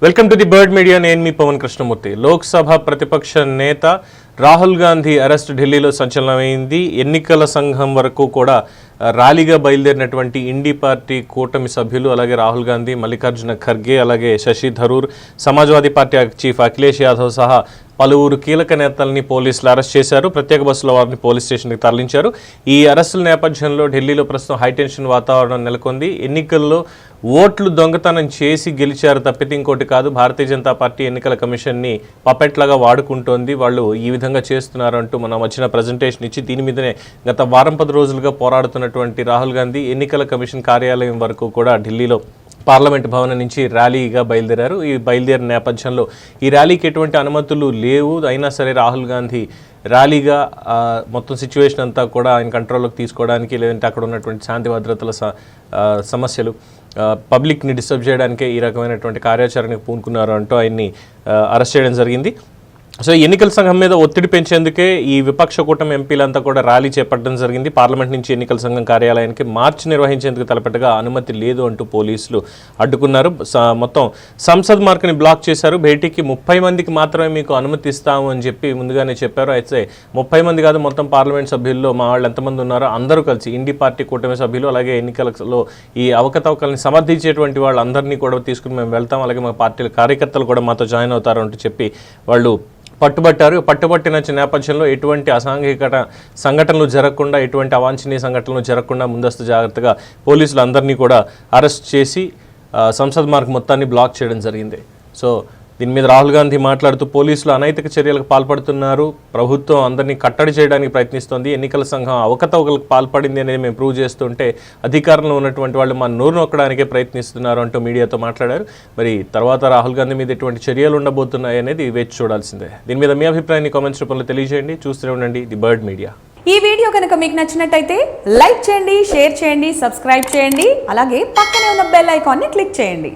Welcome to the bird media. నేను మీ పవన్ కృష్ణమూర్తి. లోక్సభ ప్రతిపక్ష నేత రాహుల్ గాంధీ అరెస్ట్ ఢిల్లీలో సంచలనమైంది. ఎన్నికల సంఘం వరకు కూడా ర్యాలీగా బయలుదేరినటువంటి ఇండి పార్టీ కూటమి సభ్యులు, అలాగే రాహుల్ గాంధీ, మల్లికార్జున ఖర్గే, అలాగే శశి థరూర్, సమాజ్వాదీ పార్టీ చీఫ్ అఖిలేష్ యాదవ్ సహా పలువురు కీలక నేతల్ని పోలీసులు అరెస్ట్ చేశారు. ప్రత్యేక బస్సులో వారిని పోలీస్ స్టేషన్కి తరలించారు. ఈ అరెస్టుల నేపథ్యంలో ఢిల్లీలో ప్రస్తుతం హైటెన్షన్ వాతావరణం నెలకొంది. ఎన్నికల్లో ఓట్లు దొంగతనం చేసి గెలిచారు తప్పితే ఇంకోటి కాదు. భారతీయ జనతా పార్టీ ఎన్నికల కమిషన్ని పపెట్లాగా వాడుకుంటోంది. వాళ్ళు ఈ విధంగా చేస్తున్నారు అంటూ మనం వచ్చిన ప్రజెంటేషన్ ఇచ్చి దీని మీదనే గత వారం 10 రోజులుగా పోరాడుతున్నటువంటి రాహుల్ గాంధీ ఎన్నికల కమిషన్ కార్యాలయం వరకు కూడా ఢిల్లీలో పార్లమెంట్ భవనం నుంచి ర్యాలీగా బయలుదేరారు. ఈ బయలుదేరిన నేపథ్యంలో ఈ ర్యాలీకి ఎటువంటి అనుమతులు లేవు. అయినా సరే రాహుల్ గాంధీ ర్యాలీగా మొత్తం సిచ్యువేషన్ అంతా కూడా ఆయన కంట్రోల్లోకి తీసుకోవడానికి, లేదంటే అక్కడ ఉన్నటువంటి శాంతి భద్రతల సమస్యలు, పబ్లిక్ని డిస్టర్బ్ చేయడానికే ఈ రకమైనటువంటి కార్యాచరణకు పూనుకున్నారు అంటూ ఆయన్ని అరెస్ట్ చేయడం జరిగింది. సో ఎన్నికల సంఘం మీద ఒత్తిడి పెంచేందుకే ఈ విపక్ష కూటమి ఎంపీలంతా కూడా ర్యాలీ చేపట్టడం జరిగింది. పార్లమెంట్ నుంచి ఎన్నికల సంఘం కార్యాలయానికి మార్చ్ నిర్వహించేందుకు తలపెట్టగా అనుమతి లేదు అంటూ పోలీసులు అడ్డుకున్నారు. మొత్తం సంసద్ మార్క్ని బ్లాక్ చేశారు. భేటీకి 30 మందికి మాత్రమే మీకు అనుమతి ఇస్తాము అని చెప్పి ముందుగానే చెప్పారు. అయితే 30 మంది కాదు, మొత్తం పార్లమెంట్ సభ్యుల్లో మా వాళ్ళు ఎంతమంది ఉన్నారో అందరూ కలిసి ఇండి పార్టీ కూటమి సభ్యులు, అలాగే ఎన్నికలలో ఈ అవకతవకల్ని సమర్థించేటువంటి వాళ్ళందరినీ కూడా తీసుకుని మేము వెళ్తాం, అలాగే మా పార్టీల కార్యకర్తలు కూడా మాతో జాయిన్ అవుతారు అంటూ చెప్పి వాళ్ళు పట్టుబట్టారు. పట్టుబట్టిన నేపథ్యంలో ఎటువంటి అసాంఘిక సంఘటనలు జరగకుండా, ఎటువంటి అవాంఛనీయ సంఘటనలు జరగకుండా ముందస్తు జాగ్రత్తగా పోలీసులు అందరినీ కూడా అరెస్ట్ చేసి సంసద్ మార్గ్ మొత్తాన్ని బ్లాక్ చేయడం జరిగింది. సో దీని మీద రాహుల్ గాంధీ మాట్లాడుతూ పోలీసులు అనైతిక చర్యలకు పాల్పడుతున్నారు, ప్రభుత్వం అందరినీ కట్టడి చేయడానికి ప్రయత్నిస్తోంది, ఎన్నికల సంఘం అవకతవకలకు పాల్పడింది అనేది మేము ప్రూవ్ చేస్తుంటే అధికారంలో ఉన్నటువంటి వాళ్ళు మా నోరు నొక్కడానికే ప్రయత్నిస్తున్నారు అంటూ మీడియాతో మాట్లాడారు. మరి తర్వాత రాహుల్ గాంధీ మీద ఎటువంటి చర్యలు ఉండబోతున్నాయి అనేది వేచి చూడాల్సిందే. దీని మీద మీ అభిప్రాయాన్ని కామెంట్స్ రూపంలో తెలియజేయండి. చూస్తూనే ఉండండి ది బర్డ్ మీడియా. ఈ వీడియో కనుక మీకు నచ్చినట్టయితే లైక్ చేయండి, షేర్ చేయండి, సబ్స్క్రైబ్ చేయండి, అలాగే పక్కనే ఉన్న బెల్ ఐకాన్ని క్లిక్ చేయండి.